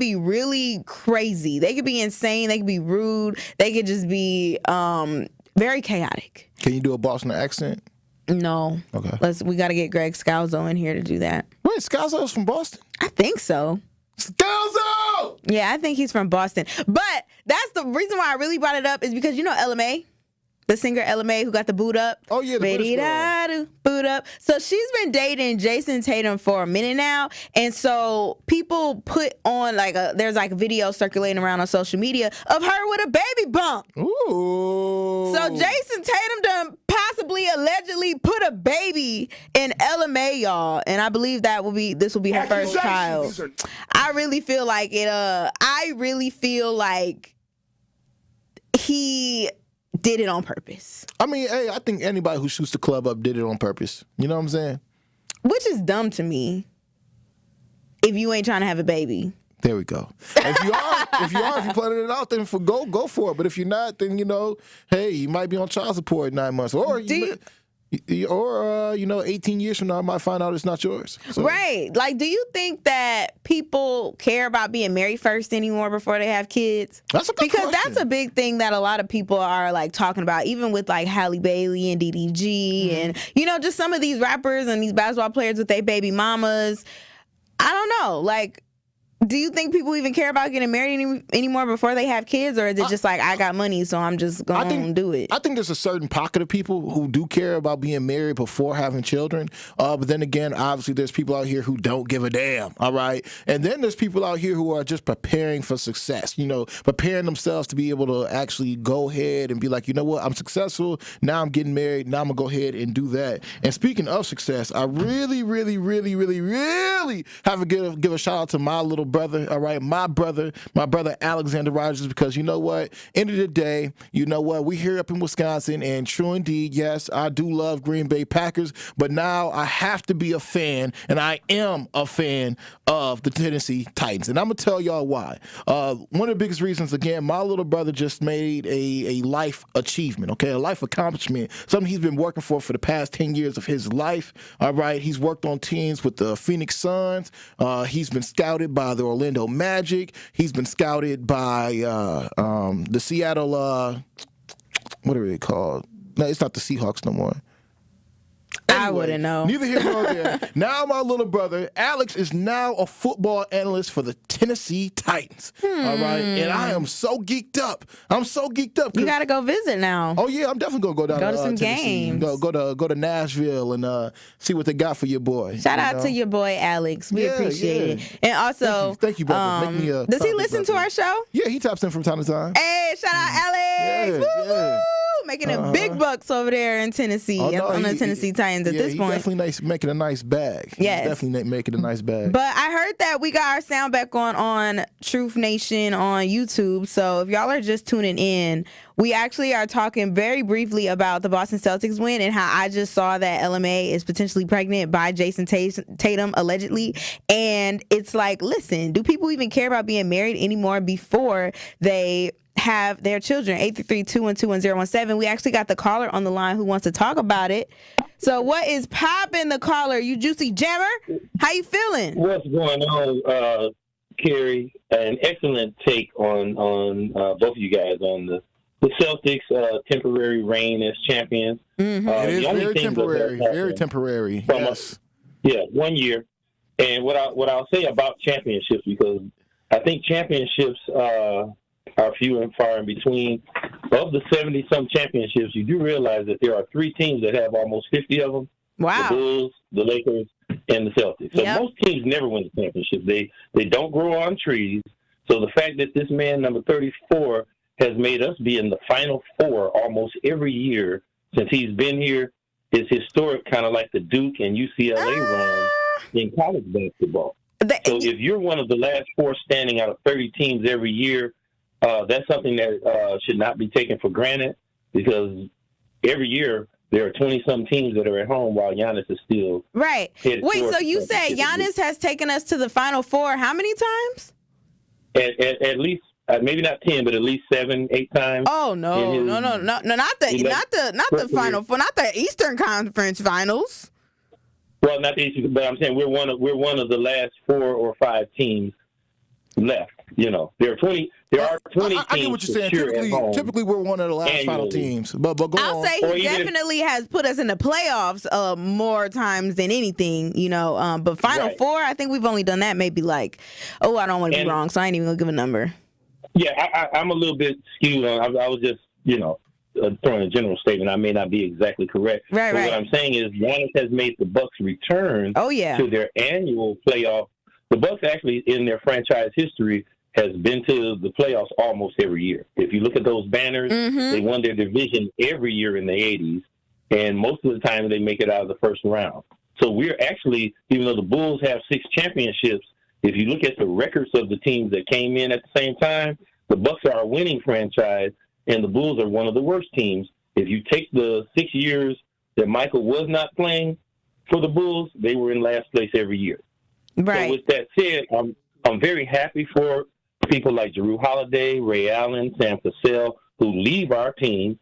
be really crazy. They could be insane. They could be rude. They could just be very chaotic. Can you do a Boston accent? No. Okay. We got to get Greg Scalzo in here to do that. Wait, Scalzo's from Boston? I think so. Scalzo! Yeah, I think he's from Boston. But that's the reason why I really brought it up is because you know LMA, the singer LMA who got the boot up. Oh, yeah, the British girl. Boot up. So she's been dating Jason Tatum for a minute now. And so people put on there's a video circulating around on social media of her with a baby bump. Ooh. So Jason Tatum done possibly allegedly put a baby in LMA, y'all. And I believe this will be her first child. I really feel like he did it on purpose. I mean, hey, I think anybody who shoots the club up did it on purpose. You know what I'm saying? Which is dumb to me. If you ain't trying to have a baby. There we go. If you're planning it out, then go for it. But if you're not, then hey, you might be on child support in 9 months, or 18 years from now, I might find out it's not yours. So. Right. Do you think that people care about being married first anymore before they have kids? That's a good question. That's a big thing that a lot of people are talking about, even with Halle Bailey and DDG and just some of these rappers and these basketball players with their baby mamas. I don't know. Do you think people even care about getting married anymore before they have kids, or is it just I got money, so I'm just going to do it? I think there's a certain pocket of people who do care about being married before having children. But then again, obviously, there's people out here who don't give a damn, all right? And then there's people out here who are just preparing for success, preparing themselves to be able to actually go ahead and be like, you know what, I'm successful, now I'm getting married, now I'm going to go ahead and do that. And speaking of success, I really, really, really, really, really have to give a shout out to my little brother, all right, my brother Alexander Rogers, because you know what, end of the day, you know what, we here up in Wisconsin, and true indeed, yes, I do love Green Bay Packers, but now I have to be a fan, and I am a fan of the Tennessee Titans, and I'm gonna tell y'all why. One of the biggest reasons, again, my little brother just made a life achievement, okay, a life accomplishment, something he's been working for the past 10 years of his life, all right. He's worked on teams with the Phoenix Suns, he's been scouted by the Orlando Magic. He's been scouted by the Seattle, what are they called? No, it's not the Seahawks no more. Anyway, I wouldn't know. Neither here nor there. Now my little brother, Alex, is now a football analyst for the Tennessee Titans. All right? And I am so geeked up. I'm so geeked up. You got to go visit now. Oh, yeah. I'm definitely going to go down to some Tennessee. games. Go to Nashville and see what they got for your boy. Shout out to your boy, Alex. We appreciate it. And also, thank you brother. Make me a does he listen to our show? Yeah, he taps in from time to time. Hey, shout out, Alex. Yeah. Making the big bucks over there in Tennessee on the Tennessee Titans at this point. Definitely making a nice bag. Yes. He's definitely making a nice bag. But I heard that we got our sound back on Truth Nation on YouTube. So if y'all are just tuning in, we actually are talking very briefly about the Boston Celtics win and how I just saw that LMA is potentially pregnant by Jason Tatum, allegedly. And it's listen, do people even care about being married anymore before they have their children? 833-212-1017. We actually got the caller on the line who wants to talk about it. So what is popping, the caller? You juicy jammer? How you feeling? What's going on, Carrie? An excellent take on both of you guys on the Celtics' temporary reign as champions. Mm-hmm. It is very temporary. Very temporary. Yes. 1 year. And what I'll say about championships, because I think championships are few and far in between. Of the 70-some championships, you do realize that there are 3 teams that have almost 50 of them. Wow. The Bulls, the Lakers, and the Celtics. So most teams never win the championship. They don't grow on trees. So the fact that this man, number 34, has made us be in the Final Four almost every year since he's been here is historic, kind of like the Duke and UCLA run in college basketball. So if you're one of the last 4 standing out of 30 teams every year, that's something that should not be taken for granted, because every year there are 20-some teams that are at home while Giannis is still right. Wait, so you said Giannis has taken us to the Final Four how many times? At least, maybe not 10, but at least 7, 8 times. Oh no, not the Final Four, not the Eastern Conference Finals. Well, not the Eastern, but I'm saying we're one of the last 4 or 5 teams left. There are 20. There are 20 teams. I get what you're saying. Typically, we're one of the last final teams. But go I'll on. say he definitely has put us in the playoffs more times than anything. But Final Four, I think we've only done that maybe I don't want to be wrong, so I ain't even gonna give a number. Yeah, I'm a little bit skewed. I was just throwing a general statement. I may not be exactly correct. Right. What I'm saying is, Wallace has made the Bucks return to their annual playoff. The Bucks actually, in their franchise history, has been to the playoffs almost every year. If you look at those banners, they won their division every year in the 80s, and most of the time they make it out of the first round. So we're actually, even though the Bulls have 6 championships, if you look at the records of the teams that came in at the same time, the Bucks are a winning franchise, and the Bulls are one of the worst teams. If you take the 6 years that Michael was not playing for the Bulls, they were in last place every year. Right. So with that said, I'm very happy for people like Jrue Holiday, Ray Allen, Sam Cassell, who leave our team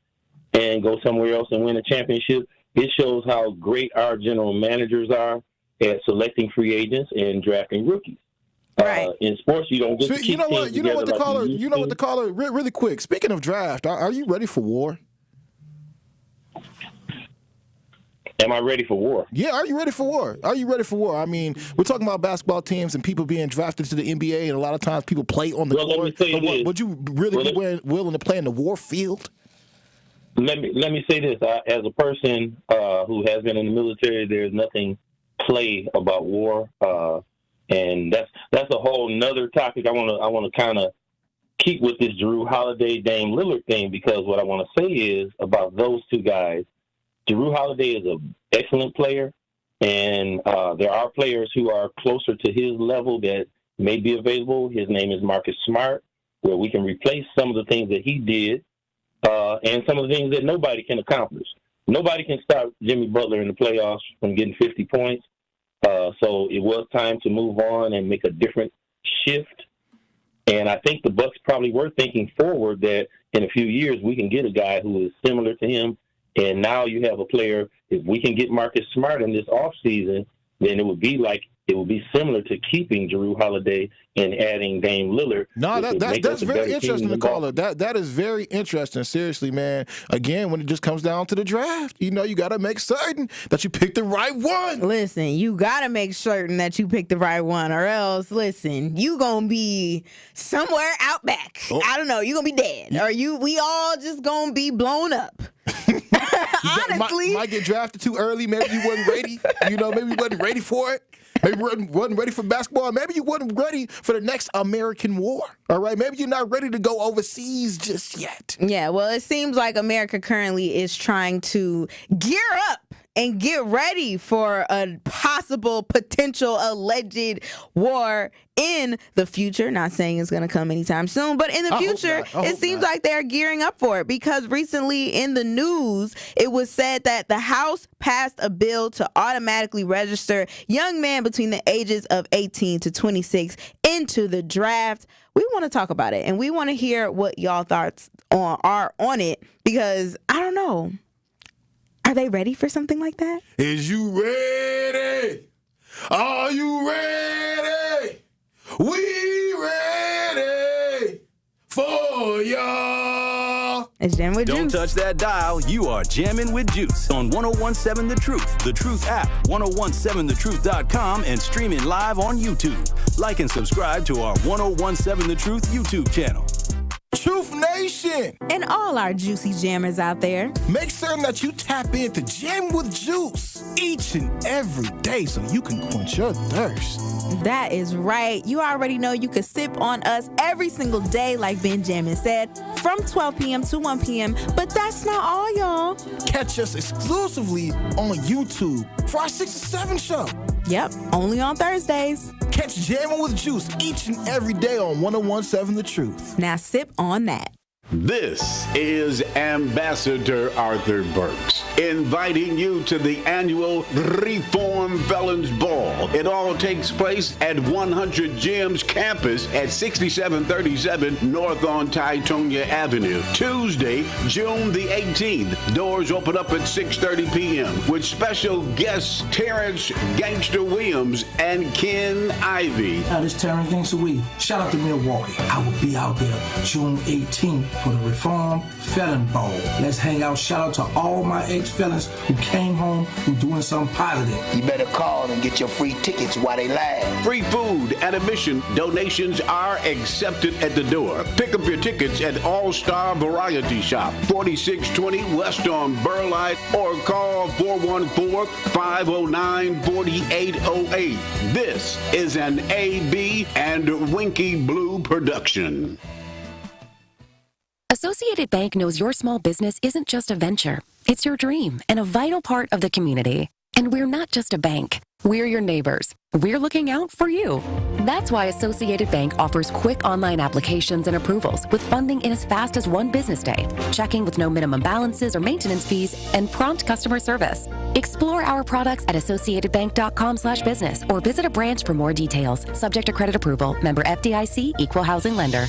and go somewhere else and win a championship. It shows how great our general managers are at selecting free agents and drafting rookies. Right. In sports, you don't get to keep teams together the caller, really quick. Speaking of draft, are you ready for war? Am I ready for war? Yeah, are you ready for war? I mean, we're talking about basketball teams and people being drafted to the NBA, and a lot of times people play on the court. Would you really be willing to play in the war field? Let me say this. As a person who has been in the military, there's nothing play about war, and that's a whole nother topic. I want to kind of keep with this Jrue Holiday, Dame Lillard thing, because what I want to say is about those two guys. Jrue Holiday is an excellent player, and there are players who are closer to his level that may be available. His name is Marcus Smart, where we can replace some of the things that he did and some of the things that nobody can accomplish. Nobody can stop Jimmy Butler in the playoffs from getting 50 points. So it was time to move on and make a different shift. And I think the Bucks probably were thinking forward that in a few years we can get a guy who is similar to him. And now you have a player, if we can get Marcus Smart in this offseason, then it would be similar to keeping Jrue Holiday and adding Dame Lillard. No, that's very interesting to call it. That is very interesting. Seriously, man. Again, when it just comes down to the draft, you got to make certain that you pick the right one. Listen, you got to make certain that you pick the right one, or else, listen, you going to be somewhere out back. Oh. I don't know. You going to be dead. Or we all just going to be blown up. Honestly. Might get drafted too early. Maybe you wasn't ready. Maybe you wasn't ready for it. Maybe you wasn't ready for basketball. Maybe you wasn't ready for the next American war. All right? Maybe you're not ready to go overseas just yet. Yeah, well, it seems like America currently is trying to gear up and get ready for a possible, potential, alleged war in the future. Not saying it's going to come anytime soon, but in the future, it seems like they're gearing up for it, because recently in the news, it was said that the House passed a bill to automatically register young men between the ages of 18 to 26 into the draft. We want to talk about it, and we want to hear what y'all thoughts are on it, because I don't know. Are they ready for something like that? Is you ready? Are you ready? We ready for y'all. It's Jammin' with Juice. Don't touch that dial. You are Jammin' with Juice on 1017 The Truth, The Truth app, 1017thetruth.com, and streaming live on YouTube. Like and subscribe to our 1017 The Truth YouTube channel. Truth Nation, and all our juicy jammers out there, make certain that you tap into Jam with Juice each and every day so you can quench your thirst. That is right. You already know you can sip on us every single day, like Ben Jammin said, from 12 p.m. to 1 p.m. But that's not all, y'all. Catch us exclusively on YouTube for our 6 to 7 show. Yep, only on Thursdays. Catch Jammin' with Juice each and every day on 1017 The Truth. Now sip on that. This is Ambassador Arthur Burks inviting you to the annual Reform Felons Ball. It all takes place at 100 Gems campus at 6737 North on Titonia Avenue. Tuesday, June the 18th. Doors open up at 6:30 p.m. with special guests Terrence Gangster Williams and Ken Ivey. Hi, this is Terrence Gangster Williams. Shout out to Milwaukee. I will be out there June 18th for the Reform Felon Ball. Let's hang out. Shout out to all my ex-felons who came home who doing something positive. You better call and get your free tickets while they last. Free food and admission. Donations are accepted at the door. Pick up your tickets at All Star Variety Shop, 4620 West on Burleigh, or call 414-509-4808. This is an AB and Winky Blue production. Associated Bank knows your small business isn't just a venture. It's your dream and a vital part of the community. And we're not just a bank. We're your neighbors. We're looking out for you. That's why Associated Bank offers quick online applications and approvals with funding in as fast as one business day, checking with no minimum balances or maintenance fees, and prompt customer service. Explore our products at associatedbank.com/business or visit a branch for more details. Subject to credit approval. Member FDIC, Equal Housing Lender.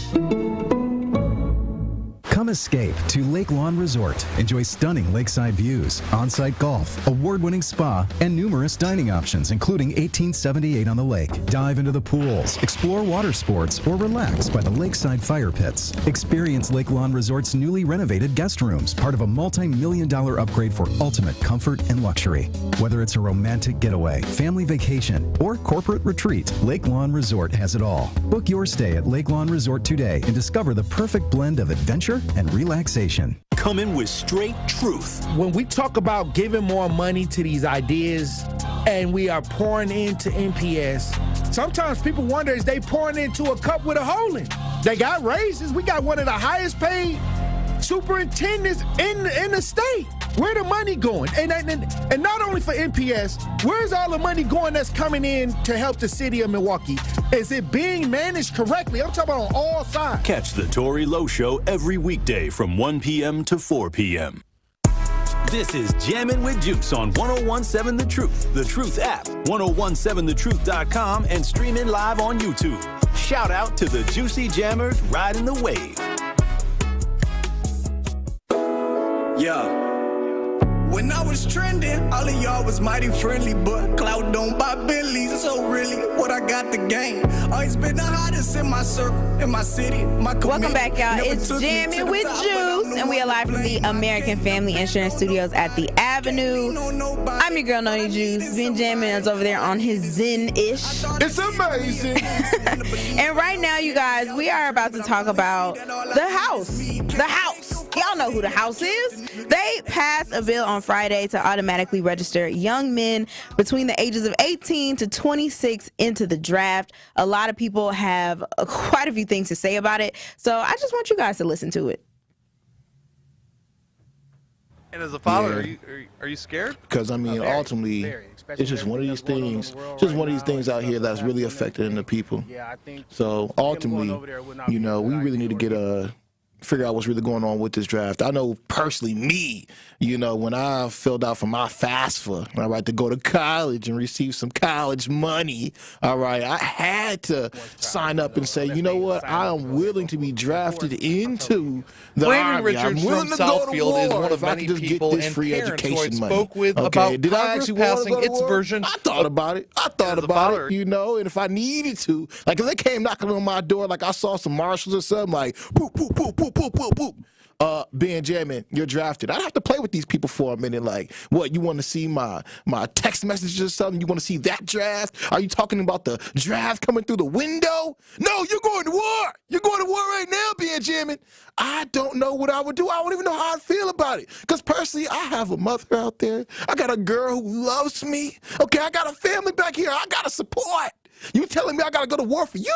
Come escape to Lake Lawn Resort. Enjoy stunning lakeside views, on-site golf, award-winning spa, and numerous dining options, including 1878 on the lake. Dive into the pools, explore water sports, or relax by the lakeside fire pits. Experience Lake Lawn Resort's newly renovated guest rooms, part of a multi-million-dollar upgrade for ultimate comfort and luxury. Whether it's a romantic getaway, family vacation, or corporate retreat, Lake Lawn Resort has it all. Book your stay at Lake Lawn Resort today and discover the perfect blend of adventure and relaxation. Coming with straight truth. When we talk about giving more money to these ideas and we are pouring into NPS, sometimes people wonder, is they pouring into a cup with a hole in it? They got raises. We got one of the highest paid superintendents in the state. Where the money going? And not only for NPS, where's all the money going that's coming in to help the city of Milwaukee? Is it being managed correctly? I'm talking about on all sides. Catch the Tory Lowe Show every weekday from 1 p.m. to 4 p.m. This is Jammin' with Juice on 1017 The Truth app, 1017thetruth.com, and streaming live on YouTube. Shout out to the Juicy Jammers riding the wave. Yeah. When I was trending, all of y'all was mighty friendly, but clout don't buy Bentleys, so really, what I got to gain? Always been the hottest in my circle, in my city, my community. Welcome back, y'all. It's Jammin' with Juice, and we are live from the American Family Insurance Studios at the Avenue. I'm your girl, Noni Juice. Benjamin is over there on his Zen-ish. It's amazing. And right now, you guys, we are about to talk about the House. The House. Y'all know who the House is. They passed a bill on Friday to automatically register young men between the ages of 18 to 26 into the draft. A lot of people have quite a few things to say about it, so I just want you guys to listen to it. And as a father, are you scared? Because I mean, ultimately, it's just one of these things. Just one of these things out here that's really affecting the people. So ultimately, we really need to get figure out what's really going on with this draft. I know personally, me, when I filled out for my FAFSA, all right, to go to college and receive some college money, all right, I had to sign up and say, you know what, I am willing to be drafted into the Army. I'm willing to go to war is one of many people and free education money. Spoke with about did I actually passing its version? I thought about it. And if I needed to, like if they came knocking on my door, like I saw some marshals or something, like boop, boop, boop, boop, boop, boop, boop. Jammin, you're drafted. I'd have to play with these people for a minute. Like, what, you want to see my text messages or something? You want to see that draft? Are you talking about the draft coming through the window? No, you're going to war. You're going to war right now, Jammin. I don't know what I would do. I don't even know how I feel about it. Because personally, I have a mother out there. I got a girl who loves me. Okay, I got a family back here. I got to support. You telling me I got to go to war for you?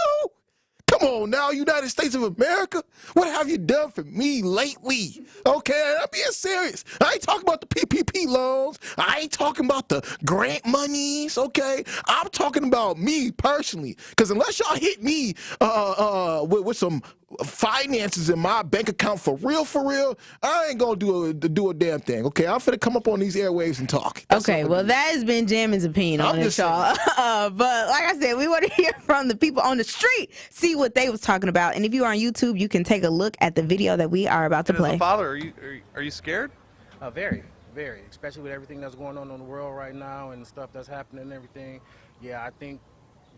Come on now, United States of America. What have you done for me lately? Okay, I'm being serious. I ain't talking about the PPP loans. I ain't talking about the grant monies, okay? I'm talking about me personally. Because unless y'all hit me with some finances in my bank account for real, I ain't gonna do a damn thing. Okay, I'm finna come up on these airwaves and talk. Okay, well, that has been Jammin's opinion on it, y'all. But like I said, we want to hear from the people on the street, see what they was talking about. And if you are on YouTube, you can take a look at the video that we are about to play. As a father, are you scared? Very, especially with everything that's going on in the world right now and stuff that's happening and everything. Yeah, I think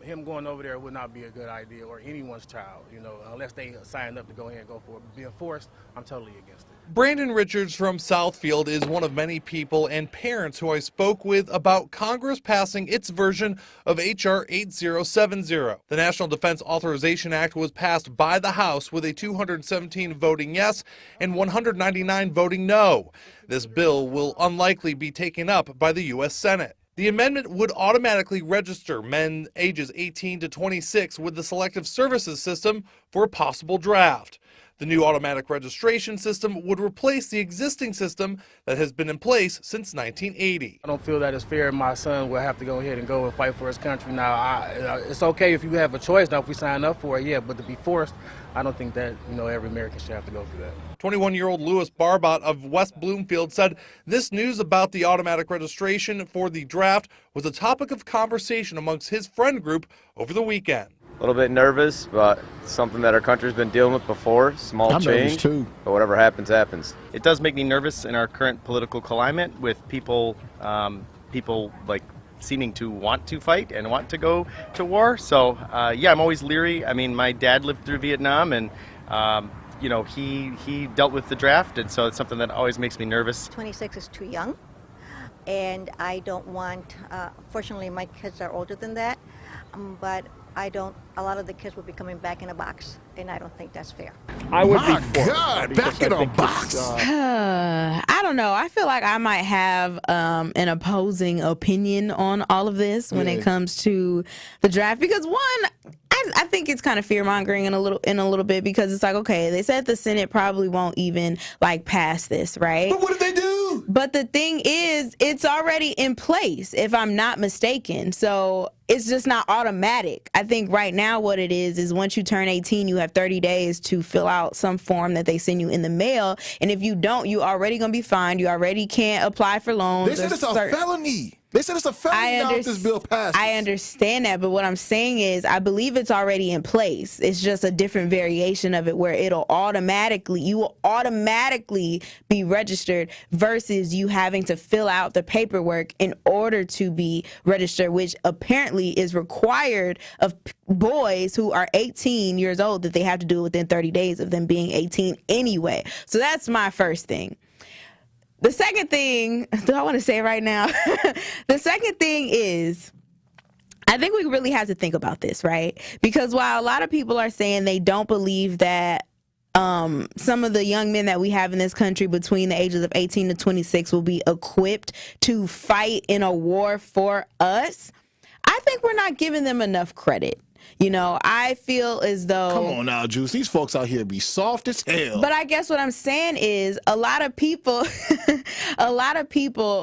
him going over there would not be a good idea, or anyone's child, unless they sign up to go ahead and go for it. Being forced, I'm totally against it. Brandon Richards from Southfield is one of many people and parents who I spoke with about Congress passing its version of H.R. 8070. The National Defense Authorization Act was passed by the House with a 217 voting yes and 199 voting no. This bill will unlikely be taken up by the U.S. Senate. The amendment would automatically register men ages 18 to 26 with the Selective Services System for a possible draft. The new automatic registration system would replace the existing system that has been in place since 1980. I don't feel that it's fair. My son will have to go ahead and go and fight for his country. Now, it's okay if you have a choice. Now, if we sign up for it, yeah, but to be forced, I don't think that, every American should have to go through that. 21-year-old Louis Barbot of West Bloomfield said this news about the automatic registration for the draft was a topic of conversation amongst his friend group over the weekend. A little bit nervous, but something that our country's been dealing with before. I'm change, nervous too. But whatever happens, happens. It does make me nervous in our current political climate with people like seeming to want to fight and want to go to war. So yeah, I'm always leery. I mean, my dad lived through Vietnam, and he dealt with the draft, and so it's something that always makes me nervous. 26 is too young, and I don't want. Fortunately, my kids are older than that, but a lot of the kids will be coming back in a box, and I don't think that's fair. I would be for God, back in a box. I don't know. I feel like I might have an opposing opinion on all of this when it comes to the draft, because one, I think it's kind of fear mongering in a little bit, because it's like, okay, they said the Senate probably won't even pass this, right? But what did they do? But the thing is, it's already in place, if I'm not mistaken. So it's just not automatic. I think right now what it is once you turn 18, you have 30 days to fill out some form that they send you in the mail. And if you don't, you already going to be fined. You already can't apply for loans. They said it's a felony. They said it's a felony now if this bill passes. I understand that, but what I'm saying is I believe it's already in place. It's just a different variation of it where you will automatically be registered versus you having to fill out the paperwork in order to be registered, which apparently is required of boys who are 18 years old, that they have to do it within 30 days of them being 18 anyway. So that's my first thing. The second thing, do I want to say it right now? The second thing is, I think we really have to think about this, right? Because while a lot of people are saying they don't believe that some of the young men that we have in this country between the ages of 18 to 26 will be equipped to fight in a war for us, I think we're not giving them enough credit. I feel as though... Come on now, Juice. These folks out here be soft as hell. But I guess what I'm saying is a lot of people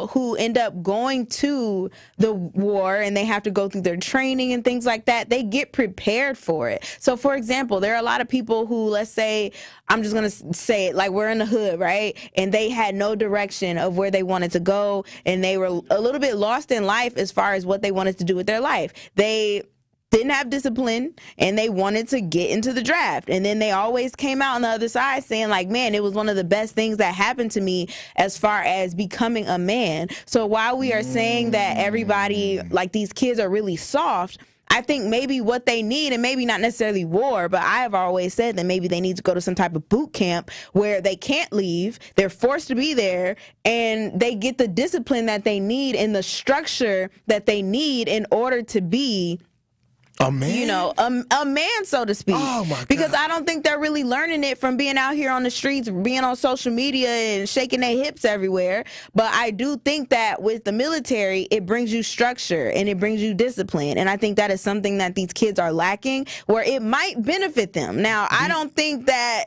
who end up going to the war and they have to go through their training and things like that, they get prepared for it. So, for example, there are a lot of people who, let's say, I'm just going to say it, like we're in the hood, right? And they had no direction of where they wanted to go, and they were a little bit lost in life as far as what they wanted to do with their life. They didn't have discipline, and they wanted to get into the draft. And then they always came out on the other side saying, man, it was one of the best things that happened to me as far as becoming a man. So while we are saying that everybody, these kids are really soft, I think maybe what they need, and maybe not necessarily war, but I have always said that maybe they need to go to some type of boot camp where they can't leave, they're forced to be there, and they get the discipline that they need and the structure that they need in order to be A man? You know, a man, so to speak. Oh, my God. Because I don't think they're really learning it from being out here on the streets, being on social media and shaking their hips everywhere. But I do think that with the military, it brings you structure and it brings you discipline. And I think that is something that these kids are lacking, where it might benefit them. Now, I don't think that...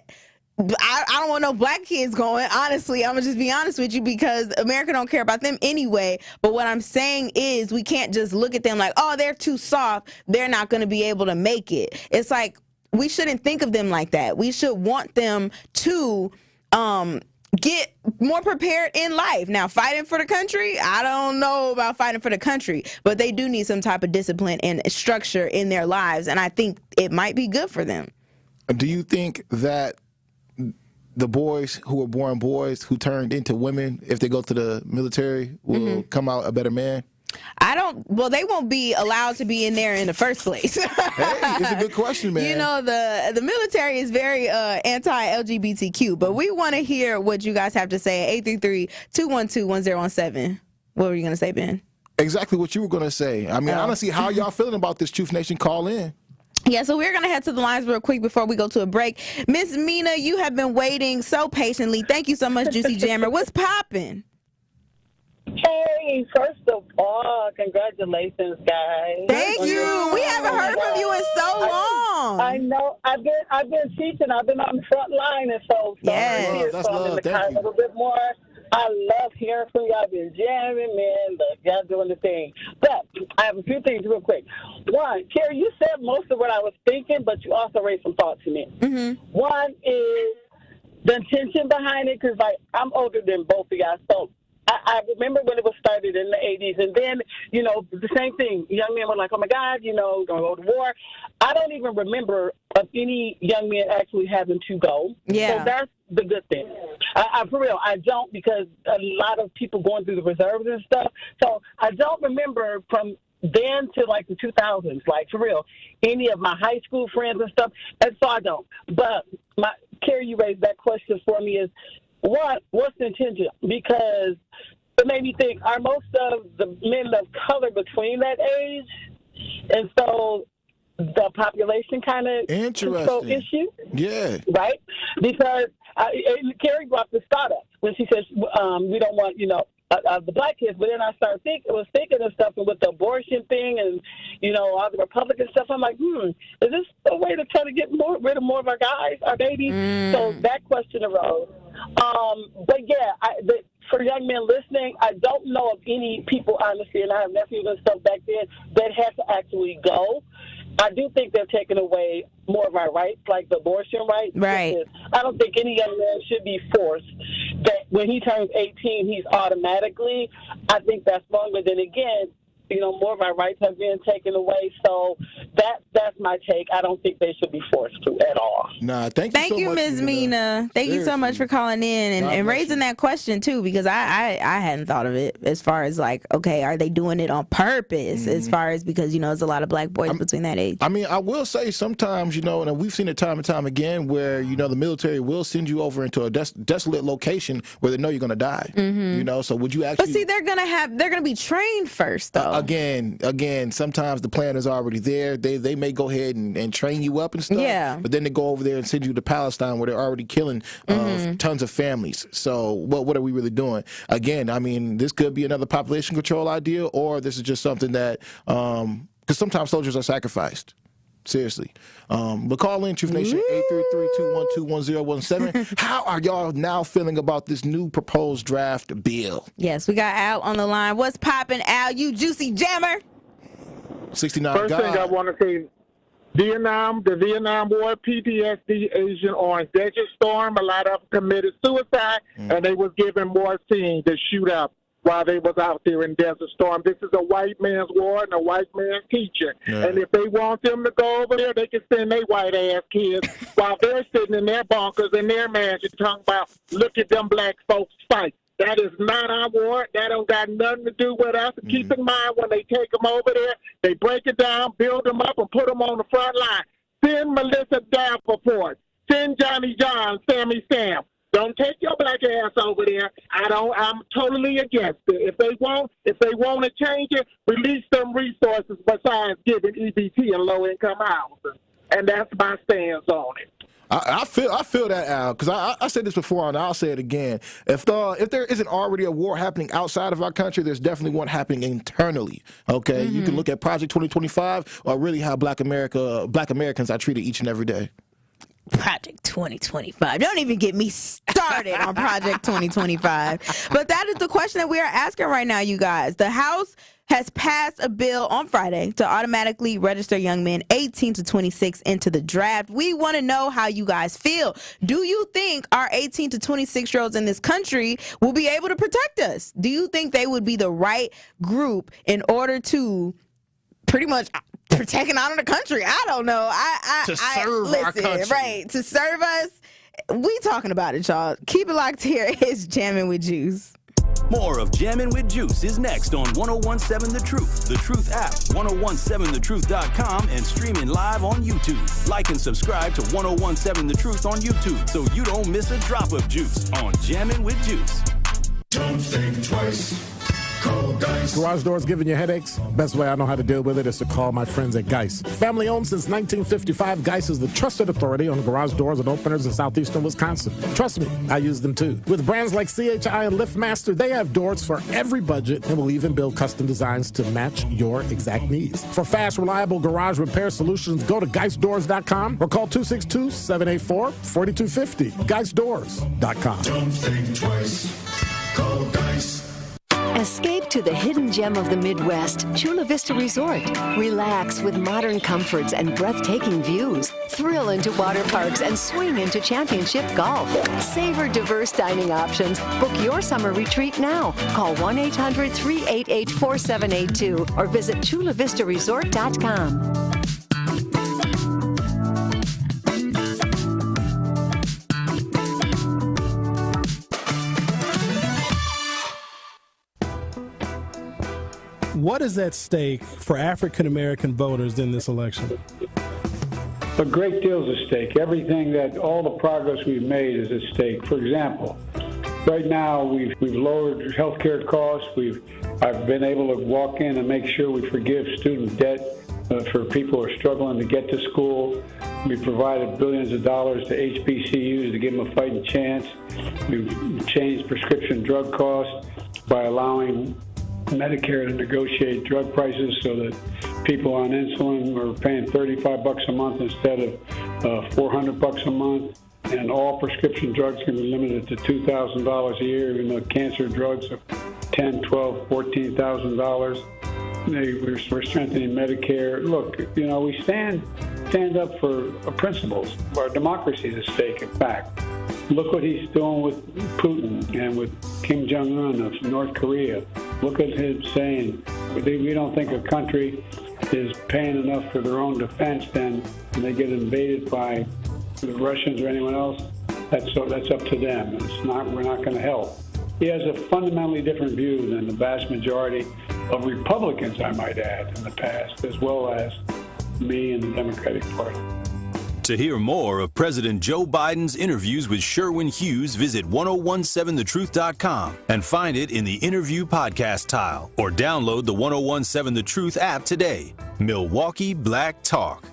I don't want no black kids going. Honestly, I'm gonna just be honest with you, because America don't care about them anyway. But what I'm saying is, we can't just look at them like, oh, they're too soft, they're not gonna be able to make it. It's like, we shouldn't think of them like that. We should want them to get more prepared in life. Now, fighting for the country, I don't know about fighting for the country, but they do need some type of discipline and structure in their lives, and I think it might be good for them. Do you think that the boys who were born boys who turned into women, if they go to the military, will come out a better man? Well, they won't be allowed to be in there in the first place. Hey, it's a good question, man. You know, the military is very anti-LGBTQ, but we want to hear what you guys have to say at 833-212-1017. What were you going to say, Ben? Exactly what you were going to say. I mean, honestly, how y'all feeling about this? Truth Nation, call in. Yeah, so we're going to head to the lines real quick before we go to a break. Miss Mina, you have been waiting so patiently. Thank you so much, Juicy Jammer. What's popping? Hey, first of all, congratulations, guys. Thank you. We haven't heard from you in so long. I know. I've been teaching. I've been on the front line, and so yes. That's love. I'm in the car a little bit more. I love hearing from y'all. Been jamming, man. Y'all doing the thing. But I have a few things real quick. One, Carrie, you said most of what I was thinking, but you also raised some thoughts in it. One is the intention behind it, because like I'm older than both of y'all, so I remember when it was started in the 80s, and then, you know, the same thing. Young men were like, oh, my God, you know, going to go to war. I don't even remember of any young men actually having to go. Yeah. So that's the good thing. I for real, I don't, because a lot of people going through the reserves and stuff. So I don't remember from then to like the 2000s, like for real, any of my high school friends and stuff. And so I don't. But Carrie, you raised that question for me is, what's the intention? Because it made me think, are most of the men of color between that age? And so the population kind of control issue? Yeah. Right? Because Carrie brought the startup when she says we don't want, you know, the black kids, but then I started thinking of stuff, and with the abortion thing and, you know, all the Republican stuff, I'm like, is this a way to try to get rid of more of our guys, our babies? So that question arose. But yeah, for young men listening, I don't know of any people, honestly, and I have nephews and stuff back then, that had to actually go. I do think they're taking away more of our rights, like the abortion rights. Right. I don't think any young man should be forced that when he turns 18, he's automatically. I think that's wrong. But then again, you know, more of our rights have been taken away. So that's my take. I don't think they should be forced to at all. Nah, thank you so much, Ms. Mina. Thank you so much for calling in and raising that question too, because I hadn't thought of it as far as like, okay, are they doing it on purpose? As far as, because, you know, there's a lot of black boys between that age. I mean, I will say sometimes, you know, and we've seen it time and time again, where, you know, the military will send you over into a desolate location where they know you're going to die. You know, so would you actually? But see, they're gonna be trained first, though. Again, sometimes the plan is already there. They may go ahead and train you up and stuff. Yeah. But then they go over there and send you to Palestine, where they're already killing tons of families. So what are we really doing? Again, I mean, this could be another population control idea, or this is just something that because sometimes soldiers are sacrificed. Seriously. But call in, Truth Nation, 833-212-1017. How are y'all now feeling about this new proposed draft bill? Yes, we got Al on the line. What's popping, Al, you juicy jammer? 69 First thing I want to say, the Vietnam War, PTSD, Agent Orange, Desert Storm, a lot of them committed suicide, and they was given morphine to shoot up while they was out there in Desert Storm. This is a white man's war and a white man's teaching. Yeah. And if they want them to go over there, they can send their white-ass kids while they're sitting in their bunkers and their mansions talking about, look at them black folks fight. That is not our war. That don't got nothing to do with us. Keep in mind, when they take them over there, they break it down, build them up, and put them on the front line. Send Melissa Davenport. Send Johnny John, Sammy Sam. Don't take your black ass over there. I'm totally against it. If they want to change it, release some resources besides giving EBT and low-income housing. And that's my stance on it. I feel that, Al, because I said this before and I'll say it again. If there isn't already a war happening outside of our country, there's definitely one happening internally. Okay, You can look at Project 2025 or really how Black Americans are treated each and every day. Project 2025. Don't even get me started on Project 2025. But that is the question that we are asking right now, you guys. The House has passed a bill on Friday to automatically register young men 18 to 26 into the draft. We want to know how you guys feel. Do you think our 18 to 26-year-olds in this country will be able to protect us? Do you think they would be the right group in order to pretty much protect and honor the country? I don't know. Our country. Right, to serve us. We talking about it, y'all. Keep it locked here. It's Jammin' with Juice. More of Jammin' with Juice is next on 1017 The Truth, The Truth app, 1017thetruth.com, and streaming live on YouTube. Like and subscribe to 1017 The Truth on YouTube so you don't miss a drop of juice on Jammin' with Juice. Don't think twice. Call Geist. Garage doors giving you headaches? Best way I know how to deal with it is to call my friends at Geist. Family owned since 1955, Geist is the trusted authority on garage doors and openers in southeastern Wisconsin. Trust me, I use them too. With brands like CHI and LiftMaster, they have doors for every budget and will even build custom designs to match your exact needs. For fast, reliable garage repair solutions, go to GeistDoors.com or call 262-784-4250. GeistDoors.com. Don't think twice. Call Geist. Escape to the hidden gem of the Midwest, Chula Vista Resort. Relax with modern comforts and breathtaking views. Thrill into water parks and swing into championship golf. Savor diverse dining options. Book your summer retreat now. Call 1-800-388-4782 or visit chulavistaresort.com. What is at stake for African-American voters in this election? A great deal is at stake. All the progress we've made is at stake. For example, right now we've lowered health care costs. I've been able to walk in and make sure we forgive student debt for people who are struggling to get to school. We provided billions of dollars to HBCUs to give them a fighting chance. We've changed prescription drug costs by allowing Medicare to negotiate drug prices so that people on insulin are paying $35 a month instead of $400 a month. And all prescription drugs can be limited to $2,000 a year, even though cancer drugs are $10,000, $12,000, $14,000. We're strengthening Medicare. Look, we stand up for principles. Our democracy is at stake, in fact. Look what he's doing with Putin and with Kim Jong-un of North Korea. Look at him saying, we don't think a country is paying enough for their own defense, then when they get invaded by the Russians or anyone else, that's up to them. We're not going to help. He has a fundamentally different view than the vast majority of Republicans, I might add, in the past, as well as me and the Democratic Party. To hear more of President Joe Biden's interviews with Sherwin Hughes, visit 1017thetruth.com and find it in the interview podcast tile or download the 1017 The Truth app today. Milwaukee Black Talk.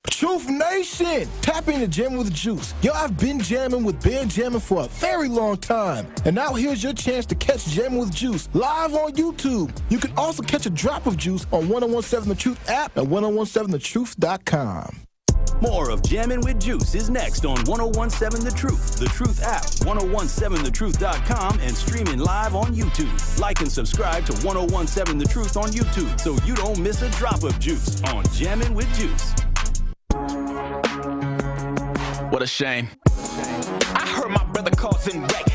Truth Nation, tap into Jammin' with Juice. Yo, I've been jamming with Ben Jammin for a very long time. And now here's your chance to catch Jammin' with Juice live on YouTube. You can also catch a drop of juice on 1017 The Truth app and 1017thetruth.com. More of Jammin' with Juice is next on 1017 The Truth, The Truth app, 1017thetruth.com, and streaming live on YouTube. Like and subscribe to 1017 The Truth on YouTube so you don't miss a drop of juice on Jammin' with Juice. What a shame. I heard my brother causing wreck.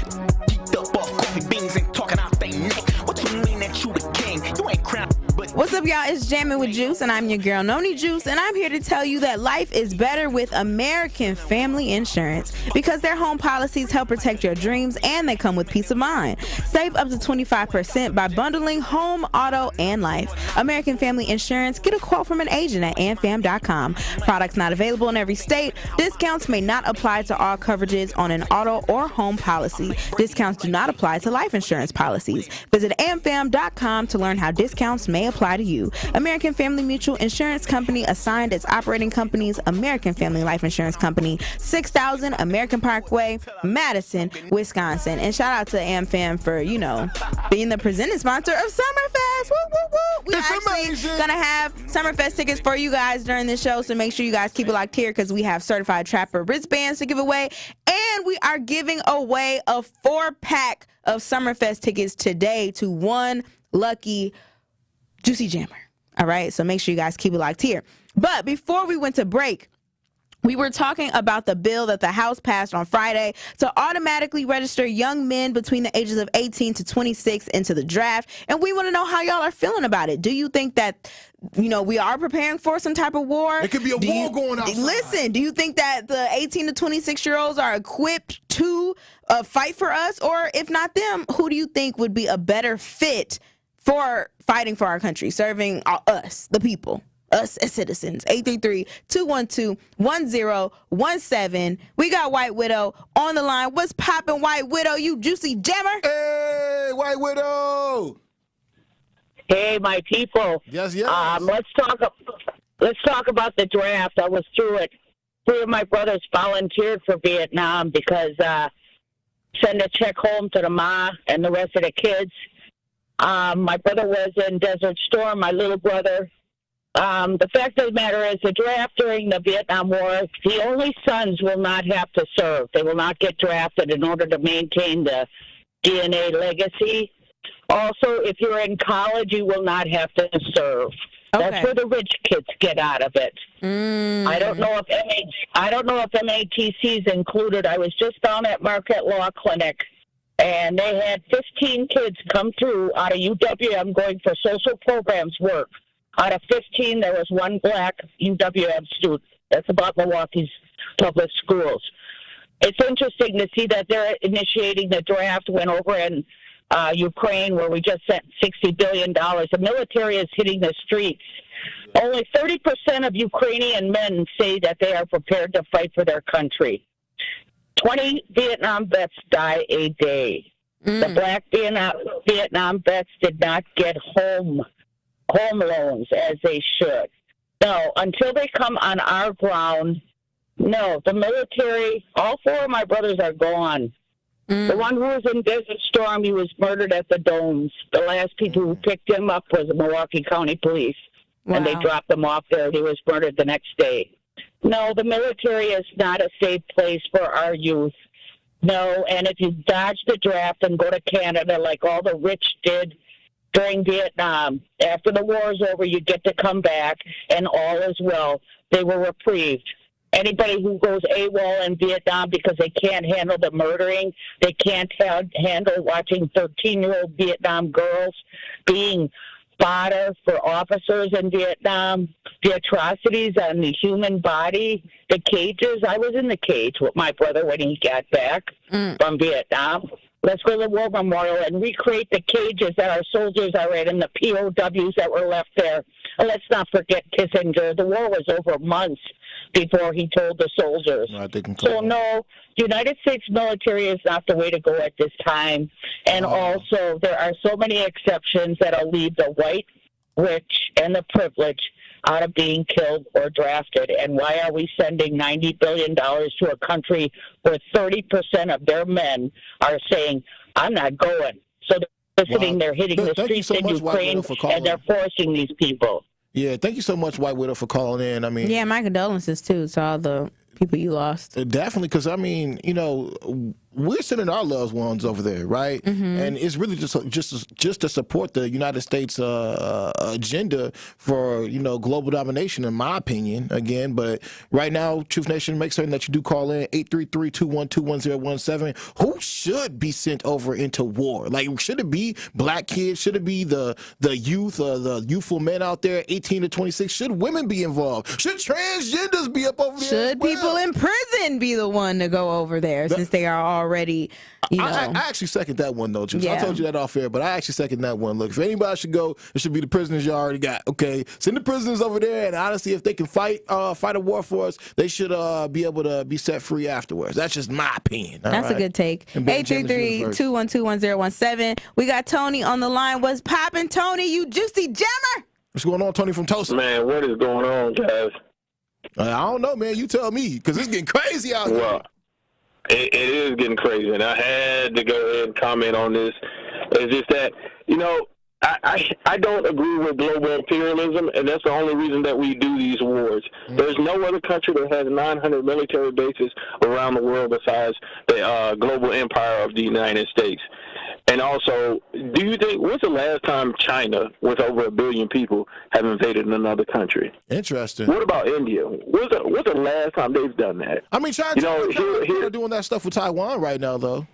Geeked up off coffee beans and talking out they neck. What you mean that you the king? You ain't crowned, but... What's up, up, y'all? It's Jammin with Juice, and I'm your girl, Noni Juice, and I'm here to tell you that life is better with American Family Insurance because their home policies help protect your dreams, and they come with peace of mind. Save up to 25% by bundling home, auto, and life. American Family Insurance. Get a quote from an agent at amfam.com. Products not available in every state. Discounts may not apply to all coverages on an auto or home policy. Discounts do not apply to life insurance policies. Visit amfam.com to learn how discounts may apply to you. American Family Mutual Insurance Company assigned its operating companies, American Family Life Insurance Company, 6000 American Parkway, Madison, Wisconsin. And shout out to AmFam for, being the presenting sponsor of Summerfest. Woo, woo, woo. We're actually going to have Summerfest tickets for you guys during this show, so make sure you guys keep it locked here because we have certified trapper wristbands to give away, and we are giving away a 4-pack of Summerfest tickets today to one lucky Juicy Jammer. All right, so make sure you guys keep it locked here. But before we went to break, we were talking about the bill that the House passed on Friday to automatically register young men between the ages of 18 to 26 into the draft. And we want to know how y'all are feeling about it. Do you think that, we are preparing for some type of war? It could be a war going outside. Listen, do you think that the 18 to 26-year-olds are equipped to fight for us? Or if not them, who do you think would be a better fit for fighting for our country, serving us, the people? Us as citizens. 833-212-1017. We got White Widow on the line. What's poppin', White Widow? You juicy jammer? Hey, White Widow. Hey, my people. Yes. Let's talk about the draft. I was through it. 3 of my brothers volunteered for Vietnam because send a check home to the ma and the rest of the kids. My brother was in Desert Storm. My little brother. The fact of the matter is the draft during the Vietnam War, the only sons will not have to serve. They will not get drafted in order to maintain the DNA legacy. Also, if you're in college, you will not have to serve. Okay. That's where the rich kids get out of it. I don't know if MATC is included. I was just down at Marquette Law Clinic, and they had 15 kids come through out of UWM going for social programs work. Out of 15, there was one black UWM student. That's about Milwaukee's public schools. It's interesting to see that they're initiating the draft. Went over in Ukraine, where we just sent $60 billion. The military is hitting the streets. Only 30% of Ukrainian men say that they are prepared to fight for their country. 20 Vietnam vets die a day. The black Vietnam vets did not get home loans as they should. No, until they come on our ground, no, the military, all 4 of my brothers are gone. The one who was in Desert Storm, he was murdered at the Domes. The last people who picked him up was the Milwaukee County Police, and they dropped him off there. He was murdered the next day. No, the military is not a safe place for our youth. No, and if you dodge the draft and go to Canada like all the rich did during Vietnam, after the war is over, you get to come back, and all is well. They were reprieved. Anybody who goes AWOL in Vietnam because they can't handle the murdering, they can't handle watching 13-year-old Vietnam girls being fodder for officers in Vietnam, the atrocities on the human body, the cages. I was in the cage with my brother when he got back from Vietnam. Let's go to the War Memorial and recreate the cages that our soldiers are in and the POWs that were left there. And let's not forget Kissinger. The war was over months before he told the soldiers. So, no, the United States military is not the way to go at this time. And also, there are so many exceptions that'll leave the white, rich, and the privileged out of being killed or drafted. And why are we sending $90 billion to a country where 30% of their men are saying, I'm not going? So they're sitting there hitting the streets in Ukraine, and they're forcing these people. Yeah, thank you so much, White Widow, for calling in. I mean, yeah, my condolences, too, to all the people you lost. Definitely, because, we're sending our loved ones over there, right? And it's really just to support the United States agenda for global domination, in my opinion. Again, but right now, Truth Nation, make certain that you do call in 833-212-1017. Who should be sent over into war? Like, should it be black kids? Should it be the youth, the youthful men out there, 18 to 26? Should women be involved? Should transgenders be up over there? Should people in prison be the one to go over there since they are already, I actually second that one, though, Juice. I told you that off air, but I actually second that one. Look, if anybody should go, it should be the prisoners you already got, okay? Send the prisoners over there, and honestly, if they can fight a war for us, they should be able to be set free afterwards. That's just my opinion. That's a good take. 833-212-1017. We got Tony on the line. What's poppin', Tony? You juicy jammer? What's going on, Tony from Tulsa? Man, what is going on, guys? I don't know, man. You tell me, because it's getting crazy out here. Well, it is getting crazy, and I had to go ahead and comment on this. It's just that, I don't agree with global imperialism, and that's the only reason that we do these wars. There's no other country that has 900 military bases around the world besides the global empire of the United States. And also, do you think, when's the last time China, with over 1 billion people, have invaded another country? Interesting. What about India? What's the last time they've done that? I mean, China, they're doing that stuff with Taiwan right now, though.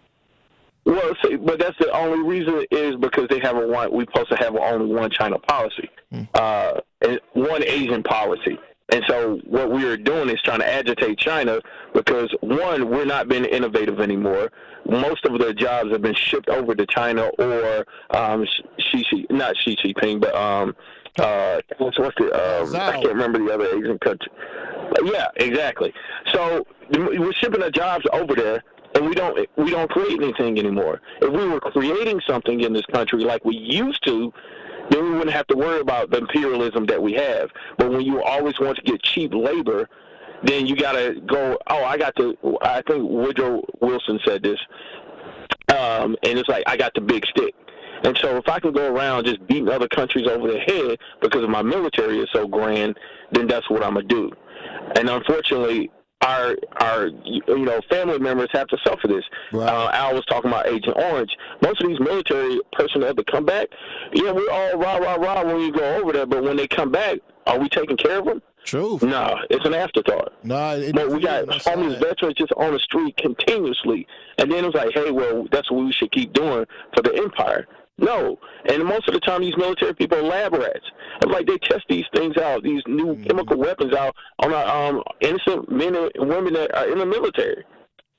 Well, see, but that's the only reason is because we're supposed to have only one China policy, and one Asian policy. And so what we are doing is trying to agitate China because, one, we're not being innovative anymore. Most of the jobs have been shipped over to China or not Xi Jinping, but I can't remember the other Asian country. Yeah, exactly. So we're shipping our jobs over there, and we don't create anything anymore. If we were creating something in this country like we used to, then we wouldn't have to worry about the imperialism that we have. But when you always want to get cheap labor, then you got to go, I think Woodrow Wilson said this, and it's like, I got the big stick. And so if I can go around just beating other countries over the head because my military is so grand, then that's what I'm going to do. And unfortunately, our family members have to suffer this. Right. Al was talking about Agent Orange. Most of these military personnel that come back, we're all rah when you go over there, but when they come back, are we taking care of them? True. No, it's an afterthought. No, but we got homeless veterans just on the street continuously, and then it's like, hey, well, that's what we should keep doing for the empire. No, and most of the time these military people are lab rats. It's like they test these things out, these new chemical weapons out on our innocent men and women that are in the military.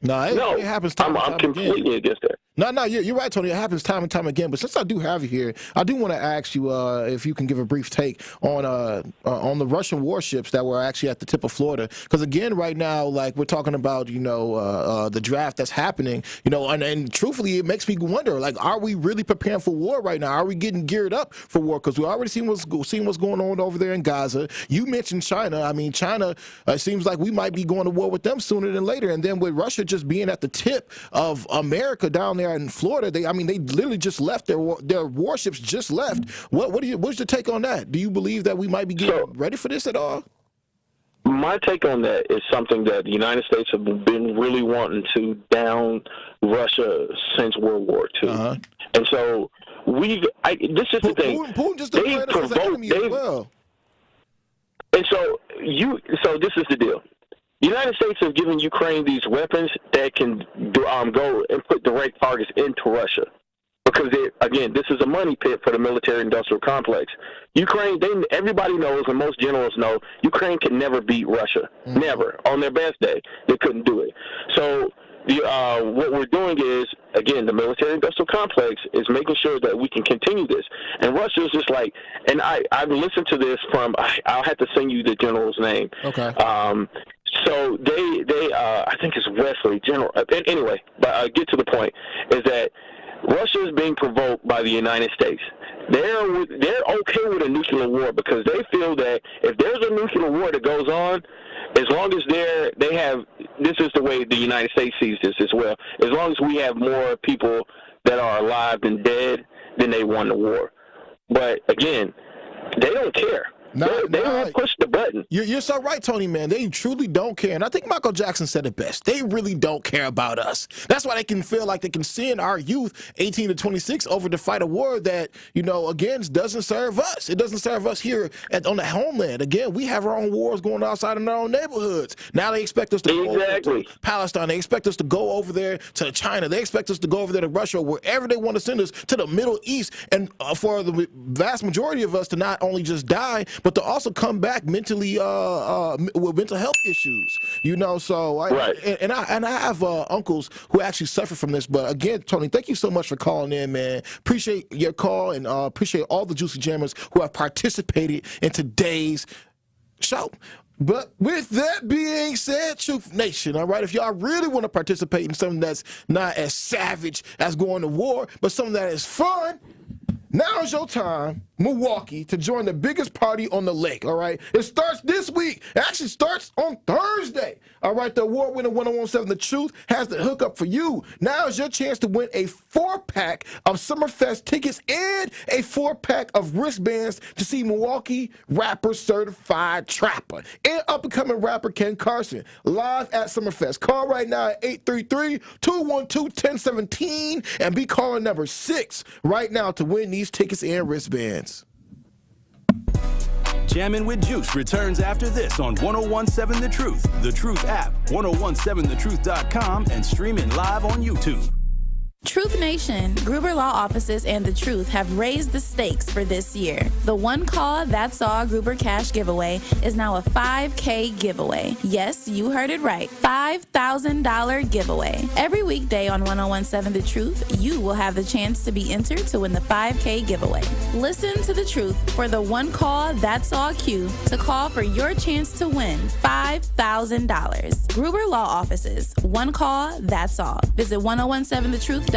No, it happens time and time I'm completely against that. No, you're right, Tony. It happens time and time again. But since I do have you here, I do want to ask you if you can give a brief take on the Russian warships that were actually at the tip of Florida. Because again, right now, like we're talking about, the draft that's happening, and truthfully, it makes me wonder, like, are we really preparing for war right now? Are we getting geared up for war? Because we already seen what's going on over there in Gaza. You mentioned China. I mean, China seems like we might be going to war with them sooner than later. And then with Russia just being at the tip of America down there in Florida, they literally just left their warships just left. What's your take on that? Do you believe that we might be getting ready for this at all? My take on that is something that the United States have been really wanting to down Russia since World War II. And so this is the thing. Putin just declared us as an enemy as well. And so this is the deal. The United States has given Ukraine these weapons that can go and put direct targets into Russia. Because, this is a money pit for the military-industrial complex. Ukraine, everybody knows, and most generals know, Ukraine can never beat Russia. Never. On their best day, they couldn't do it. So what we're doing is, again, the military-industrial complex is making sure that we can continue this. And Russia is just like, and I've listened to this from, I'll have to send you the general's name. Okay. So they I think it's Wesley, General. Anyway, but get to the point, is that Russia is being provoked by the United States. They're okay with a nuclear war because they feel that if there's a nuclear war that goes on, as long as they have, this is the way the United States sees this as well, as long as we have more people that are alive than dead, then they won the war. But again, they don't care. They don't push the button. You're so right, Tony, man. They truly don't care. And I think Michael Jackson said it best. They really don't care about us. That's why they can feel like they can send our youth, 18 to 26, over to fight a war that, again, doesn't serve us. It doesn't serve us here on the homeland. Again, we have our own wars going outside in our own neighborhoods. Now they expect us to go over to Palestine. They expect us to go over there to China. They expect us to go over there to Russia, wherever they want to send us, to the Middle East. And for the vast majority of us to not only just die, but to also come back mentally with mental health issues, So I have uncles who actually suffer from this. But again, Tony, thank you so much for calling in, man. Appreciate your call and appreciate all the Juicy Jammers who have participated in today's show. But with that being said, Truth Nation, all right, if y'all really want to participate in something that's not as savage as going to war, but something that is fun, now is your time, Milwaukee, to join the biggest party on the lake, all right? It starts this week. It actually starts on Thursday, all right? The award-winning 1017 The Truth has the hookup for you. Now is your chance to win a 4-pack of Summerfest tickets and a 4-pack of wristbands to see Milwaukee rapper Certified Trapper and up-and-coming rapper Ken Carson live at Summerfest. Call right now at 833-212-1017 and be caller number 6 right now to win these tickets and wristbands. Jammin' with Juice returns after this on 1017 The Truth, The Truth app, 1017thetruth.com, and streaming live on YouTube. Truth Nation, Gruber Law Offices and The Truth have raised the stakes for this year. The One Call, That's All Gruber Cash giveaway is now a $5K giveaway. Yes, you heard it right. $5,000 giveaway. Every weekday on 1017 The Truth, you will have the chance to be entered to win the $5K giveaway. Listen to The Truth for the One Call, That's All cue to call for your chance to win $5,000. Gruber Law Offices, One Call, That's All. Visit 1017thetruth.com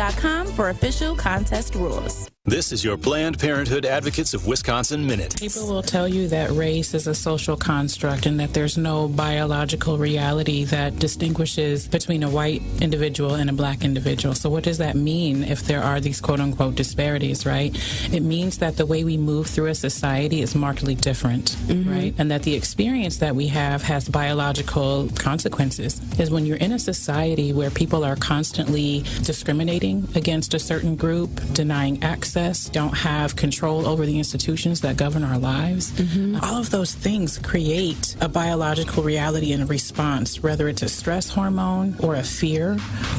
for official contest rules. This is your Planned Parenthood Advocates of Wisconsin Minute. People will tell you that race is a social construct and that there's no biological reality that distinguishes between a white individual and a black individual. So what does that mean if there are these quote-unquote disparities, right? It means that the way we move through a society is markedly different, right? And that the experience that we have has biological consequences. Is when you're in a society where people are constantly discriminating against a certain group, denying access, don't have control over the institutions that govern our lives. All of those things create a biological reality and a response, whether it's a stress hormone or a fear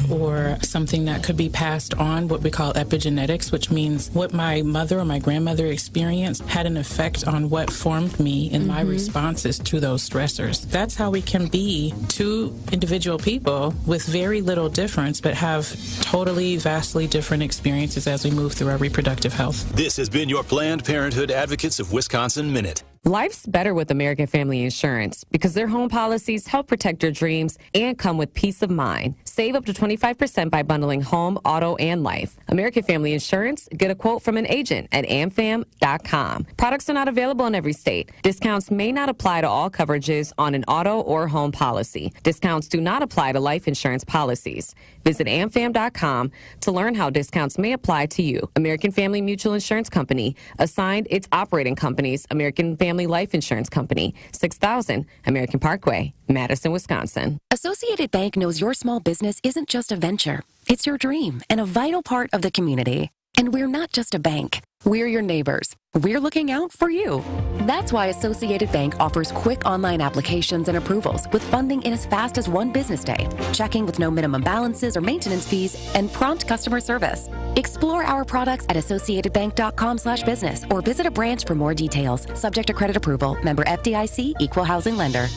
or something that could be passed on, what we call epigenetics, which means what my mother or my grandmother experienced had an effect on what formed me in my responses to those stressors. That's how we can be two individual people with very little difference, but have totally, vastly different experiences as we move through our reproductive health. This has been your Planned Parenthood Advocates of Wisconsin Minute. Life's better with American Family Insurance because their home policies help protect your dreams and come with peace of mind. Save up to 25% by bundling home, auto, and life. American Family Insurance, get a quote from an agent at amfam.com. Products are not available in every state. Discounts may not apply to all coverages on an auto or home policy. Discounts do not apply to life insurance policies. Visit amfam.com to learn how discounts may apply to you. American Family Mutual Insurance Company assigned its operating companies, American Family Life Insurance Company, 6000 American Parkway, Madison, Wisconsin. Associated Bank knows your small business isn't just a venture. It's your dream and a vital part of the community. And we're not just a bank. We're your neighbors. We're looking out for you. That's why Associated Bank offers quick online applications and approvals with funding in as fast as one business day, checking with no minimum balances or maintenance fees, and prompt customer service. Explore our products at associatedbank.com/business or visit a branch for more details. Subject to credit approval. Member FDIC, Equal Housing Lender.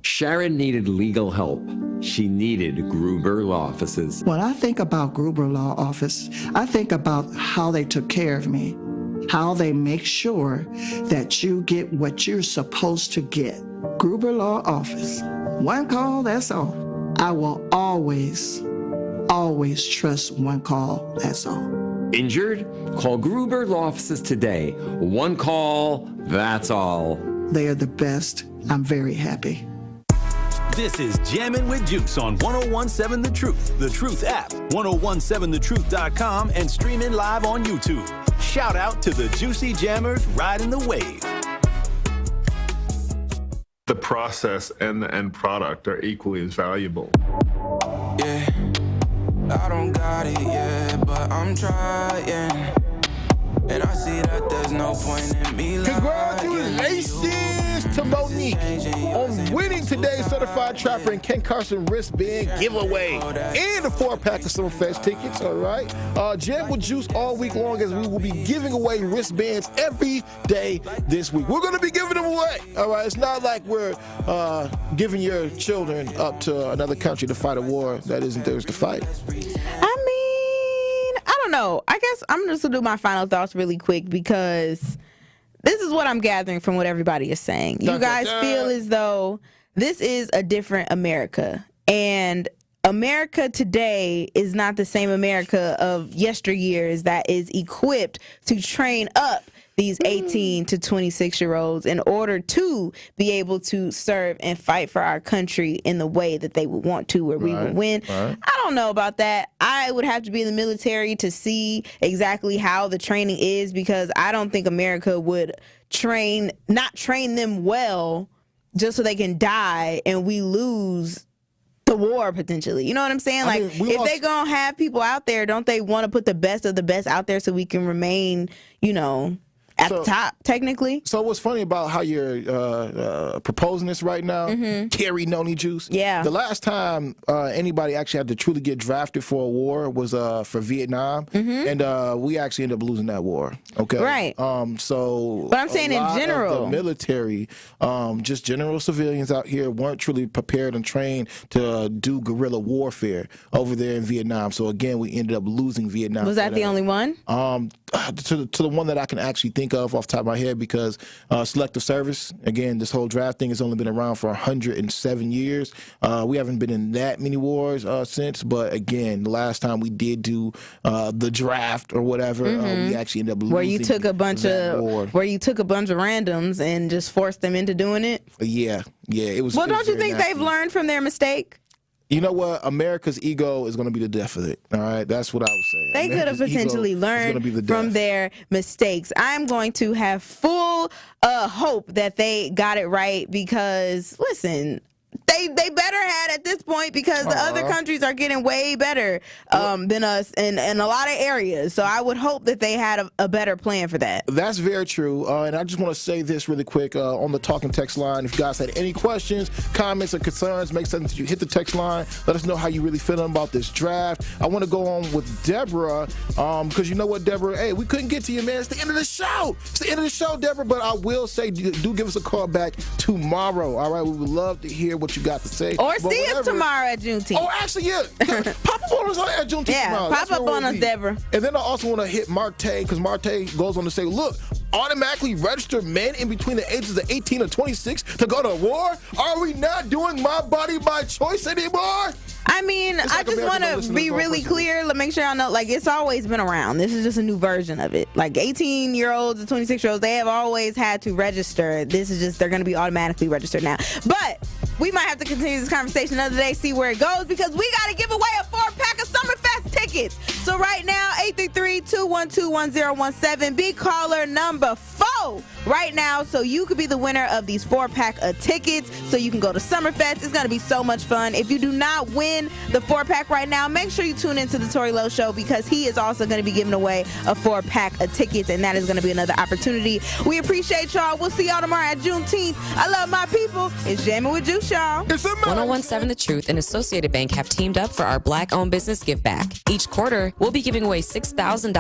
Sharon needed legal help. She needed Gruber Law Offices. When I think about Gruber Law Office, I think about how they took care of me, how they make sure that you get what you're supposed to get. Gruber Law Office. One call, that's all. I will always trust one call, that's all. Injured? Call Gruber Law Offices today. One call, that's all. They are the best. I'm very happy. This is Jammin' with Juice on 1017 The Truth, The Truth app, 1017thetruth.com, and streaming live on YouTube. Shout out to the Juicy Jammers riding the wave. The process and the end product are equally as valuable. Yeah, I don't got it yet, but I'm trying. And I see that there's no point in me lying. Congratulations to Monique on winning today's Certified Trapper and Ken Carson wristband giveaway and a 4-pack of Summerfest tickets, all right? Jam with Juice all week long, as we will be giving away wristbands every day this week. We're going to be giving them away, all right? It's not like we're giving your children up to another country to fight a war that isn't theirs to fight. I don't know. I guess I'm just going to do my final thoughts really quick, because this is what I'm gathering from what everybody is saying. You guys feel as though this is a different America. And America today is not the same America of yesteryears that is equipped to train up these 18 to 26-year-olds in order to be able to serve and fight for our country in the way that they would want to, where we would win. I don't know about that. I would have to be in the military to see exactly how the training is, because I don't think America would not train them well just so they can die and we lose the war potentially. You know what I'm saying? Like, if they gonna have people out there, don't they want to put the best of the best out there so we can remain, at the top, technically? So what's funny about how you're proposing this right now, Carrie Noni Juice? Yeah. The last time anybody actually had to truly get drafted for a war was for Vietnam, and we actually ended up losing that war. Okay. Right. So. But I'm saying in general, the military, just general civilians out here weren't truly prepared and trained to do guerrilla warfare over there in Vietnam. So again, we ended up losing Vietnam. Was that the only one? To the one that I can actually think of off the top of my head, because selective service, again, this whole draft thing has only been around for 107 years. We haven't been in that many wars since, but again, the last time we did do the draft or whatever, we actually ended up losing. Where you took a bunch of randoms and just forced them into doing it? Yeah, it was. Well, don't you think they've learned from their mistake? You know what? America's ego is going to be the death of it. All right? That's what I would say. They could have potentially learned from their mistakes. I'm going to have full hope that they got it right, because, listen, they better had at this point, because the other countries are getting way better than us in a lot of areas. So I would hope that they had a better plan for that. That's very true. And I just want to say this really quick on the talking text line. If you guys had any questions, comments, or concerns, make sure that you hit the text line. Let us know how you really feeling about this draft. I want to go on with Deborah, because you know what, Deborah? Hey, we couldn't get to you, man. It's the end of the show. It's the end of the show, Deborah. But I will say, do give us a call back tomorrow. All right? We would love to hear what you got to say. Or see us tomorrow at Juneteenth. Oh, actually, yeah. Pop up on us at Juneteenth tomorrow. Pop up on us, Deborah. And then I also want to hit Marte, because Marte goes on to say, look, automatically register men in between the ages of 18 and 26 to go to war? Are we not doing my body, my choice anymore? I mean, I just want to be really clear. Make sure y'all know, like, it's always been around. This is just a new version of it. Like, 18-year-olds and 26-year-olds, they have always had to register. This is just, they're going to be automatically registered now. But we might have to continue this conversation another day, see where it goes, because we got to give away a 4-pack of Summerfest tickets. So right now, 833-212-1017, be caller number 4 right now, so you could be the winner of these 4-pack of tickets, so you can go to Summerfest. It's going to be so much fun. If you do not win the 4-pack right now, make sure you tune into the Tori Lowe Show, because he is also going to be giving away a 4-pack of tickets, and that is going to be another opportunity. We appreciate y'all. We'll see y'all tomorrow at Juneteenth. I love my people. It's Jammin with Juice, y'all. 1017 The Truth and Associated Bank have teamed up for our Black-owned business give back. Each quarter, we'll be giving away $6,000